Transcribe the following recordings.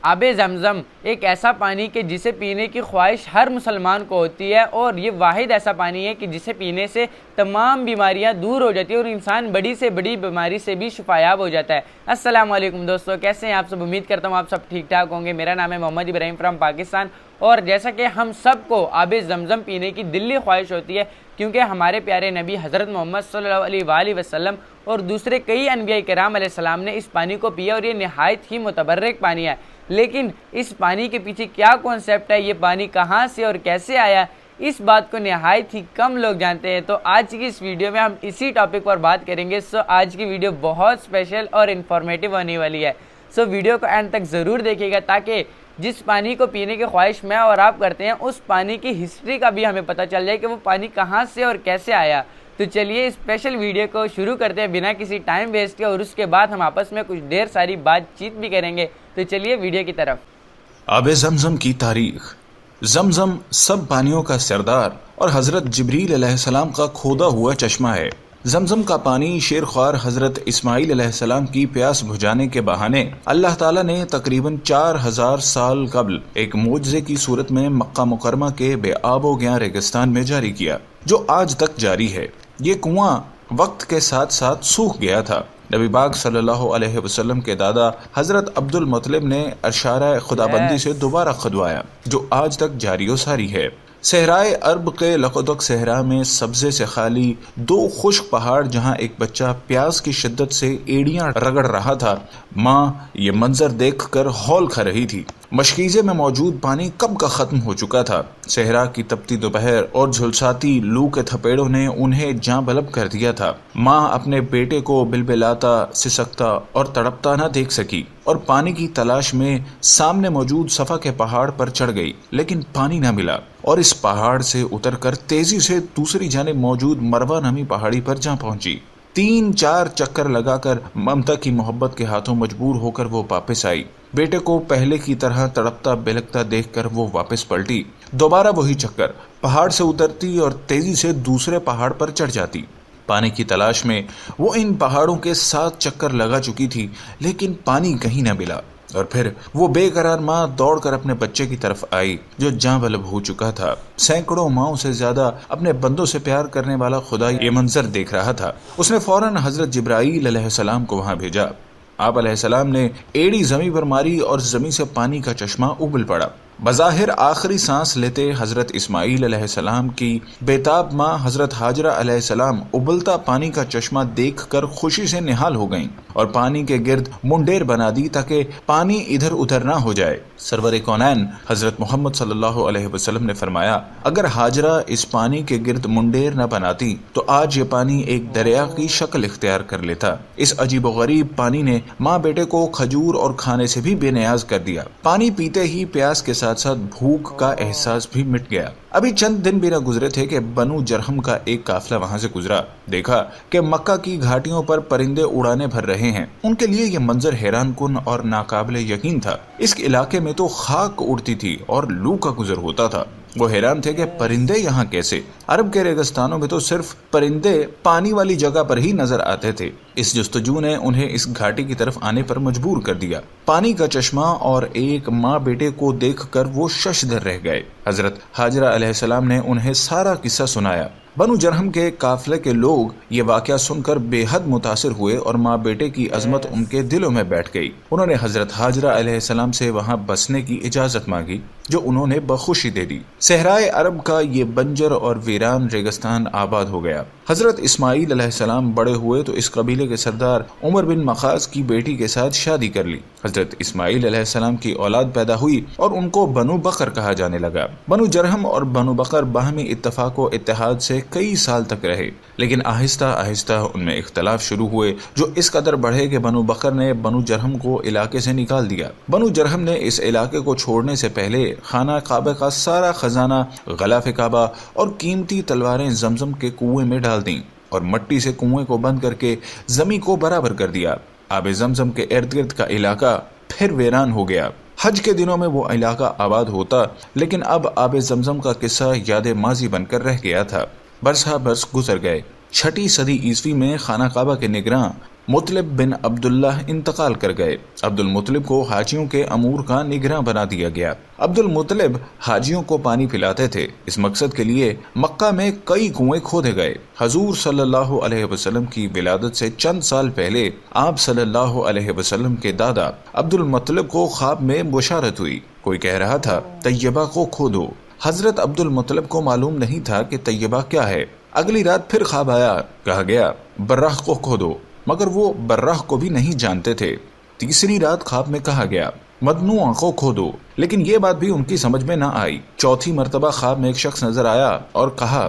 آب زمزم ایک ایسا پانی کہ جسے پینے کی خواہش ہر مسلمان کو ہوتی ہے، اور یہ واحد ایسا پانی ہے کہ جسے پینے سے تمام بیماریاں دور ہو جاتی ہیں اور انسان بڑی سے بڑی بیماری سے بھی شفایاب ہو جاتا ہے۔ السلام علیکم دوستو، کیسے ہیں آپ سب؟ امید کرتا ہوں آپ سب ٹھیک ٹھاک ہوں گے۔ میرا نام ہے محمد ابراہیم فرام پاکستان، اور جیسا کہ ہم سب کو آب زمزم پینے کی دلی خواہش ہوتی ہے، کیونکہ ہمارے پیارے نبی حضرت محمد صلی اللہ علیہ وآلہ وسلم اور دوسرے کئی انبیاء کرام علیہ السلام نے اس پانی کو پیا، اور یہ نہایت ہی متبرک پانی ہے۔ لیکن اس پانی کے پیچھے کیا کانسیپٹ ہے، یہ پانی کہاں سے اور کیسے آیا، اس بات کو نہایت ہی کم لوگ جانتے ہیں۔ تو آج کی اس ویڈیو میں ہم اسی ٹاپک پر بات کریں گے۔ آج کی ویڈیو بہت اسپیشل اور انفارمیٹیو ہونے والی ہے۔ ویڈیو کو اینڈ تک ضرور دیکھیے گا، تاکہ جس پانی کو پینے کی خواہش میں اور آپ کرتے ہیں، اس پانی کی ہسٹری کا بھی ہمیں پتہ چل جائے کہ وہ پانی کہاں سے اور کیسے آیا۔ تو چلیے اسپیشل ویڈیو کو شروع کرتے ہیں بنا کسی ٹائم ویسٹ کے، اور اس کے بعد ہم آپس میں کچھ دیر ساری بات چیت بھی کریں گے۔ تو چلیے ویڈیو کی طرف۔ آب زمزم کی تاریخ۔ زمزم سب پانیوں کا سردار اور حضرت جبریل علیہ السلام کا کھودا ہوا چشمہ ہے۔ زمزم کا پانی شیر خوار حضرت اسماعیل علیہ السلام کی پیاس بجھانے کے بہانے اللہ تعالیٰ نے تقریباً 4000 سال قبل ایک معجزے کی صورت میں مکہ مکرمہ کے بے آب و گیاں ریگستان میں جاری کیا، جو آج تک جاری ہے۔ یہ کنواں وقت کے ساتھ ساتھ سوکھ گیا تھا۔ نبی پاک صلی اللہ علیہ وسلم کے دادا حضرت عبد المطلب نے اشارہ خدابندی سے دوبارہ کھدوایا، جو آج تک جاری و ساری ہے۔ صحرائے عرب کے لقدق صحرا میں سبزے سے خالی 2 خشک پہاڑ، جہاں ایک بچہ پیاس کی شدت سے ایڑیاں رگڑ رہا تھا، ماں یہ منظر دیکھ کر ہول کھا رہی تھی۔ مشکیزے میں موجود پانی کب کا ختم ہو چکا تھا۔ صحرا کی تپتی دوپہر اور جھلساتی لو کے تھپیڑوں نے انہیں جاں بلب کر دیا تھا۔ ماں اپنے بیٹے کو بلبلاتا، سسکتا اور تڑپتا نہ دیکھ سکی، اور پانی کی تلاش میں سامنے موجود صفا کے پہاڑ پر چڑھ گئی، لیکن پانی نہ ملا، اور اس پہاڑ سے اتر کر تیزی سے دوسری جانب موجود مروہ نامی پہاڑی پر جا پہنچی۔ 3-4 چکر لگا کر ممتا کی محبت کے ہاتھوں مجبور ہو کر وہ واپس آئی۔ بیٹے کو پہلے کی طرح تڑپتا بلکتا دیکھ کر وہ واپس پلٹی۔ دوبارہ وہی چکر، پہاڑ سے اترتی اور تیزی سے دوسرے پہاڑ پر چڑھ جاتی۔ پانی کی تلاش میں وہ ان پہاڑوں کے 7 چکر لگا چکی تھی، لیکن پانی کہیں نہ ملا۔ اور پھر وہ بے قرار ماں دوڑ کر اپنے بچے کی طرف آئی، جو جاں بلب ہو چکا تھا۔ سینکڑوں ماؤں سے زیادہ اپنے بندوں سے پیار کرنے والا خدا یہ منظر دیکھ رہا تھا۔ اس نے فوراً حضرت جبرائیل علیہ السلام کو وہاں بھیجا۔ آپ علیہ السلام نے ایڑی زمیں پر ماری اور زمیں سے پانی کا چشمہ ابل پڑا۔ بظاہر آخری سانس لیتے حضرت اسماعیل علیہ السلام کی بیتاب ماں حضرت ہاجرہ علیہ السلام ابلتا پانی کا چشمہ دیکھ کر خوشی سے نہال ہو گئیں، اور پانی کے گرد منڈیر بنا دی تاکہ پانی ادھر ادھر نہ ہو جائے۔ سرور کونین حضرت محمد صلی اللہ علیہ وسلم نے فرمایا، اگر ہاجرہ اس پانی کے گرد منڈیر نہ بناتی تو آج یہ پانی ایک دریا کی شکل اختیار کر لیتا۔ اس عجیب و غریب پانی نے ماں بیٹے کو کھجور اور کھانے سے بھی بے نیاز کر دیا۔ پانی پیتے ہی پیاس کے ساتھ ساتھ بھوک کا احساس بھی مٹ گیا۔ ابھی چند دن بھی نہ گزرے تھے کہ بنو جرہم کا ایک قافلہ وہاں سے گزرا۔ دیکھا کہ مکہ کی گھاٹیوں پر پرندے اڑانے بھر رہے ہیں۔ ان کے لیے یہ منظر حیران کن اور ناقابل یقین تھا۔ اس علاقے میں تو خاک اڑتی تھی اور لو کا گزر ہوتا تھا۔ وہ حیران تھے کہ پرندے یہاں کیسے؟ عرب کے ریگستانوں میں تو صرف پرندے پانی والی جگہ پر ہی نظر آتے تھے۔ اس جستجو نے انہیں اس گھاٹی کی طرف آنے پر مجبور کر دیا۔ پانی کا چشمہ اور ایک ماں بیٹے کو دیکھ کر وہ ششدر رہ گئے۔ حضرت ہاجرہ علیہ السلام نے انہیں سارا قصہ سنایا۔ بنو جرہم کے قافلے کے لوگ یہ واقعہ سن کر بے حد متاثر ہوئے، اور ماں بیٹے کی عظمت ان کے دلوں میں بیٹھ گئی۔ انہوں نے حضرت ہاجرہ علیہ السلام سے وہاں بسنے کی اجازت مانگی، جو انہوں نے بخوشی دے دی۔ صحرائے عرب کا یہ بنجر اور ویران ریگستان آباد ہو گیا۔ حضرت اسماعیل علیہ السلام بڑے ہوئے تو اس قبیلے کے سردار عمر بن مخاض کی بیٹی کے ساتھ شادی کر لی۔ حضرت اسماعیل علیہ السلام کی اولاد پیدا ہوئی، اور ان کو بنو بکر کہا جانے لگا۔ بنو جرہم اور بنو بکر باہمی اتفاق و اتحاد سے کئی سال تک رہے، لیکن آہستہ آہستہ ان میں اختلاف شروع ہوئے، جو اس قدر بڑھے کہ بنو بکر نے بنو جرہم کو علاقے سے نکال دیا۔ بنو جرہم نے اس علاقے کو چھوڑنے سے پہلے خانہ کعبہ کا سارا خزانہ، غلاف کعبہ اور قیمتی تلواریں زمزم کے کنویں میں ڈال دیں، اور مٹی سے کنویں کو بند کر کے زمین کو برابر کر دیا۔ آب زمزم کے ارد گرد کا علاقہ پھر ویران ہو گیا۔ حج کے دنوں میں وہ علاقہ آباد ہوتا، لیکن اب آب زمزم کا قصہ یاد ماضی بن کر رہ گیا تھا۔ برسہ برس گزر گئے۔ 6 صدی عیسوی میں خانہ کعبہ کے نگراں مطلب بن عبداللہ انتقال کر گئے۔ عبد المطلب کو حاجیوں کے امور کا نگراں بنا دیا گیا۔ عبد المطلب حاجیوں کو پانی پلاتے تھے۔ اس مقصد کے لیے مکہ میں کئی کنویں کھودے گئے۔ حضور صلی اللہ علیہ وسلم کی ولادت سے چند سال پہلے آپ صلی اللہ علیہ وسلم کے دادا عبد المطلب کو خواب میں بشارت ہوئی۔ کوئی کہہ رہا تھا طیبہ کو کھودو۔ حضرت عبد المطلب کو معلوم نہیں تھا کہ طیبہ کیا ہے۔ اگلی رات پھر خواب آیا، کہا گیا براہ کو کھودو، مگر وہ براہ کو بھی نہیں جانتے تھے۔ تیسری رات خواب میں کہا گیا مدنوع کو کھودو، لیکن یہ بات بھی ان کی سمجھ میں نہ آئی۔ چوتھی مرتبہ خواب میں ایک شخص نظر آیا اور کہا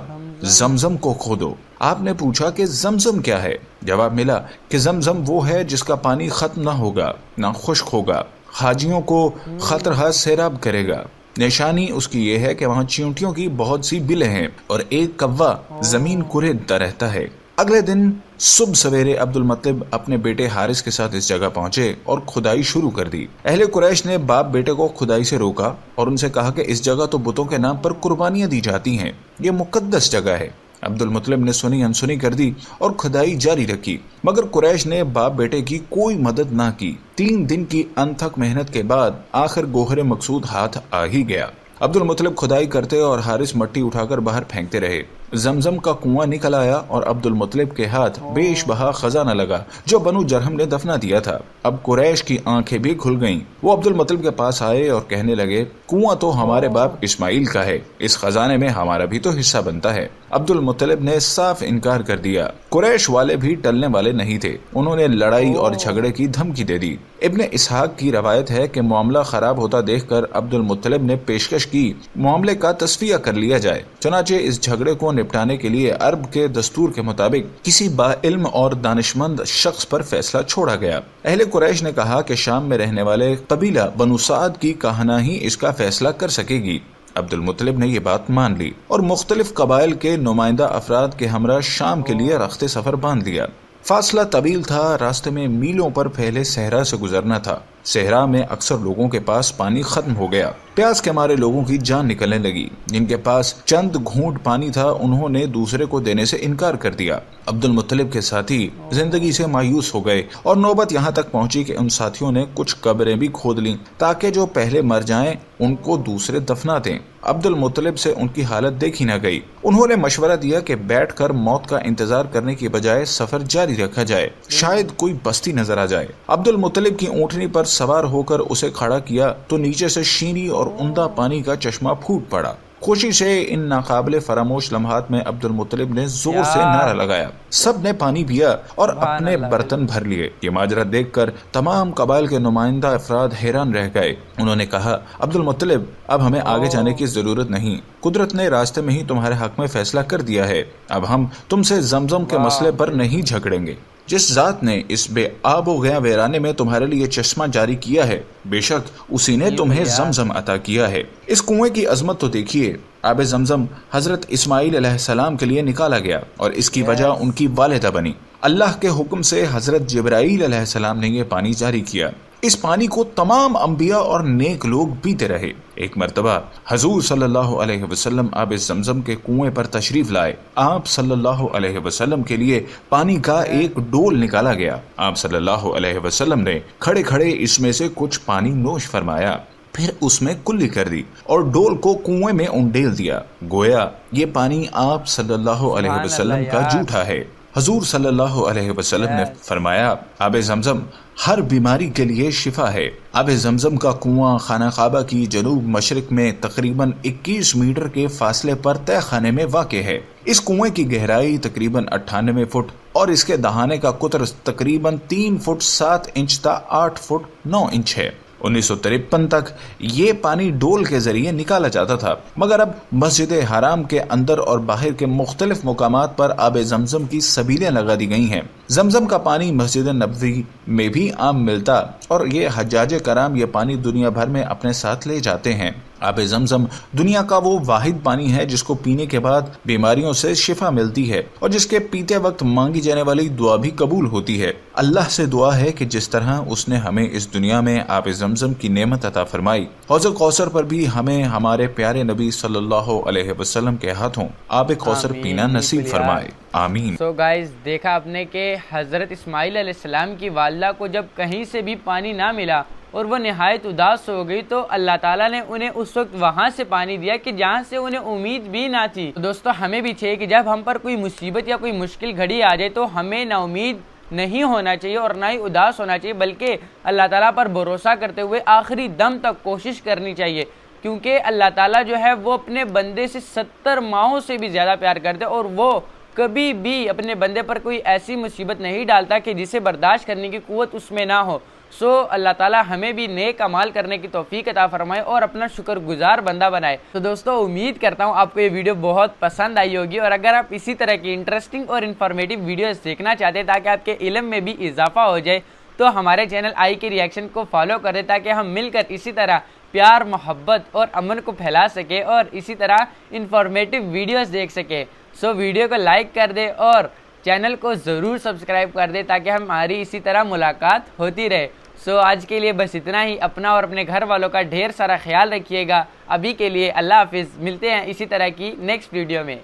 زمزم کو کھودو۔ آپ نے پوچھا کہ زمزم کیا ہے؟ جواب ملا کہ زمزم وہ ہے جس کا پانی ختم نہ ہوگا، نہ خشک ہوگا، حاجیوں کو خطرہ سیراب کرے گا۔ نشانی اس کی یہ ہے کہ وہاں چیونٹیوں کی بہت سی بلیں ہیں اور ایک کوا زمین کریدتا رہتا ہے۔ اگلے دن صبح سویرے عبد المطلب اپنے بیٹے حارث کے ساتھ اس جگہ پہنچے اور کھدائی شروع کر دی۔ اہل قریش نے باپ بیٹے کو کھدائی سے روکا اور ان سے کہا کہ اس جگہ تو بتوں کے نام پر قربانیاں دی جاتی ہیں، یہ مقدس جگہ ہے۔ عبد المطلب نے سنی انسنی کر دی اور کھدائی جاری رکھی، مگر قریش نے باپ بیٹے کی کوئی مدد نہ کی۔ 3 دن کی انتھک محنت کے بعد آخر گوہر مقصود ہاتھ آ ہی گیا۔ عبد المطلب کھدائی کرتے اور حارث مٹی اٹھا کر باہر پھینکتے رہے۔ زمزم کا کنواں نکل آیا اور عبد المطلب کے ہاتھ بیش بہا خزانہ لگا جو بنو جرہم نے دفنا دیا تھا۔ اب قریش کی آنکھیں بھی کھل گئیں۔ وہ عبد المطلب کے پاس آئے اور کہنے لگے کنواں تو ہمارے باپ اسماعیل کا ہے، اس خزانے میں ہمارا بھی تو حصہ بنتا ہے۔ عبد المطلب نے صاف انکار کر دیا۔ قریش والے بھی ٹلنے والے نہیں تھے، انہوں نے لڑائی اور جھگڑے کی دھمکی دے دی۔ ابن اسحاق کی روایت ہے کہ معاملہ خراب ہوتا دیکھ کر عبد المطلب نے پیشکش کی معاملے کا تصفیہ کر لیا جائے۔ چنانچہ اس جھگڑے کو نپٹانے کے لیے عرب کے دستور کے مطابق کسی با علم اور دانشمند شخص پر فیصلہ چھوڑا گیا۔ اہل قریش نے کہا کہ شام میں رہنے والے قبیلہ بنو سعد کی کہنا ہی اس کا فیصلہ کر سکے گی۔ عبد المطلب نے یہ بات مان لی اور مختلف قبائل کے نمائندہ افراد کے ہمراہ شام کے لیے رخت سفر باندھ لیا۔ فاصلہ طویل تھا، راستے میں میلوں پر پھیلے صحرا سے گزرنا تھا۔ صحرا میں اکثر لوگوں کے پاس پانی ختم ہو گیا۔ پیاس کے مارے لوگوں کی جان نکلنے لگی۔ جن کے پاس چند گھونٹ پانی تھا انہوں نے دوسرے کو دینے سے انکار کر دیا۔ عبد المطلب کے ساتھی زندگی سے مایوس ہو گئے اور نوبت یہاں تک پہنچی کہ ان ساتھیوں نے کچھ قبریں بھی کھود لیں تاکہ جو پہلے مر جائیں ان کو دوسرے دفنا دیں۔ عبد المطلب سے ان کی حالت دیکھی نہ گئی۔ انہوں نے مشورہ دیا کہ بیٹھ کر موت کا انتظار کرنے کی بجائے سفر جاری رکھا جائے، شاید کوئی بستی نظر آ جائے۔ عبد المطلب کی اونٹنی پر سوار ہو کر اسے کھڑا کیا تو نیچے سے شیریں اور عمدہ پانی کا چشمہ پھوٹ پڑا۔ خوشی سے ان ناقابل فراموش لمحات میں عبد المطلب نے زور سے نعرہ لگایا، سب نے پانی پیا اور اپنے برتن بھر لیے۔ یہ ماجرا دیکھ کر تمام قبائل کے نمائندہ افراد حیران رہ گئے۔ انہوں نے کہا عبد المطلب اب ہمیں آگے جانے کی ضرورت نہیں، قدرت نے راستے میں ہی تمہارے حق میں فیصلہ کر دیا ہے، اب ہم تم سے زمزم کے مسئلے پر نہیں جھگڑیں گے۔ جس ذات نے اس بے آب و گیا ویرانے میں تمہارے لیے چشمہ جاری کیا ہے، بے شک اسی نے تمہیں زمزم عطا کیا ہے۔ اس کنویں کی عظمت تو دیکھیے۔ آب زمزم حضرت اسماعیل علیہ السلام کے لیے نکالا گیا اور اس کی وجہ ان کی والدہ بنی۔ اللہ کے حکم سے حضرت جبرائیل علیہ السلام نے یہ پانی جاری کیا۔ اس پانی کو تمام انبیاء اور نیک لوگ پیتے رہے۔ ایک مرتبہ حضور صلی اللہ علیہ وسلم آب زمزم کے کنویں پر تشریف لائے۔ آپ صلی اللہ علیہ وسلم کے لیے پانی کا ایک ڈول نکالا گیا۔ آپ صلی اللہ علیہ وسلم نے کھڑے کھڑے اس میں سے کچھ پانی نوش فرمایا، پھر اس میں کلی کر دی اور ڈول کو کنویں میں انڈیل دیا، گویا یہ پانی آپ صلی اللہ علیہ وسلم کا جھوٹا ہے۔ حضور صلی اللہ علیہ وسلم نے فرمایا آب زمزم ہر بیماری کے لیے شفا ہے۔ آب زمزم کا کنواں خانہ کعبہ کی جنوب مشرق میں تقریباً 21 میٹر کے فاصلے پر تہ خانے میں واقع ہے۔ اس کنویں کی گہرائی تقریباً 98 فٹ اور اس کے دہانے کا قطر تقریباً 3 فٹ 7 انچ تا 8 فٹ 9 انچ ہے۔ 1953 تک یہ پانی ڈول کے ذریعے نکالا جاتا تھا، مگر اب مسجد حرام کے اندر اور باہر کے مختلف مقامات پر آب زمزم کی سبیلیں لگا دی گئی ہیں۔ زمزم کا پانی مسجد نبوی میں بھی عام ملتا اور یہ حجاج کرام یہ پانی دنیا بھر میں اپنے ساتھ لے جاتے ہیں۔ آب زمزم دنیا کا وہ واحد پانی ہے جس کو پینے کے بعد بیماریوں سے شفا ملتی ہے اور جس کے پیتے وقت مانگی جانے والی دعا بھی قبول ہوتی ہے۔ اللہ سے دعا ہے کہ جس طرح اس نے ہمیں اس دنیا میں آب زمزم کی نعمت عطا فرمائی، حوض کوثر پر بھی ہمیں ہمارے پیارے نبی صلی اللہ علیہ وسلم کے ہاتھوں آب کوثر پینا نصیب فرمائے، آمین۔ سو گائز، دیکھا آپ نے کہ حضرت اسماعیل علیہ السلام کی والدہ کو جب کہیں سے بھی پانی نہ ملا اور وہ نہایت اداس ہو گئی تو اللہ تعالیٰ نے انہیں اس وقت وہاں سے پانی دیا کہ جہاں سے انہیں امید بھی نہ تھی۔ دوستو، ہمیں بھی چاہیے کہ جب ہم پر کوئی مصیبت یا کوئی مشکل گھڑی آ جائے تو ہمیں نا امید نہیں ہونا چاہیے اور نہ ہی اداس ہونا چاہیے، بلکہ اللہ تعالیٰ پر بھروسہ کرتے ہوئے آخری دم تک کوشش کرنی چاہیے، کیونکہ اللہ تعالیٰ جو ہے وہ اپنے بندے سے 70 ماہوں سے بھی زیادہ پیار کرتے اور وہ کبھی بھی اپنے بندے پر کوئی ایسی مصیبت نہیں ڈالتا کہ جسے برداشت کرنے کی قوت اس میں نہ ہو۔ سو اللہ تعالیٰ ہمیں بھی نیک اعمال کرنے کی توفیق عطا فرمائے اور اپنا شکر گزار بندہ بنائے۔ تو دوستو، امید کرتا ہوں آپ کو یہ ویڈیو بہت پسند آئی ہوگی، اور اگر آپ اسی طرح کی انٹرسٹنگ اور انفارمیٹیو ویڈیوز دیکھنا چاہتے ہیں تاکہ آپ کے علم میں بھی اضافہ ہو جائے تو ہمارے چینل آئی کے ریئیکشن کو فالو کر دیں تاکہ ہم مل کر اسی طرح پیار، محبت اور امن کو پھیلا سکے اور اسی طرح انفارمیٹیو ویڈیوز دیکھ سکے۔ سو ویڈیو کو لائک کر دے اور چینل کو ضرور سبسکرائب کر دے تاکہ ہماری اسی طرح ملاقات ہوتی رہے۔ سو آج کے لیے بس اتنا ہی۔ اپنا اور اپنے گھر والوں کا ڈھیر سارا خیال رکھیے گا۔ ابھی کے لیے اللہ حافظ، ملتے ہیں اسی طرح کی نیکسٹ ویڈیو میں۔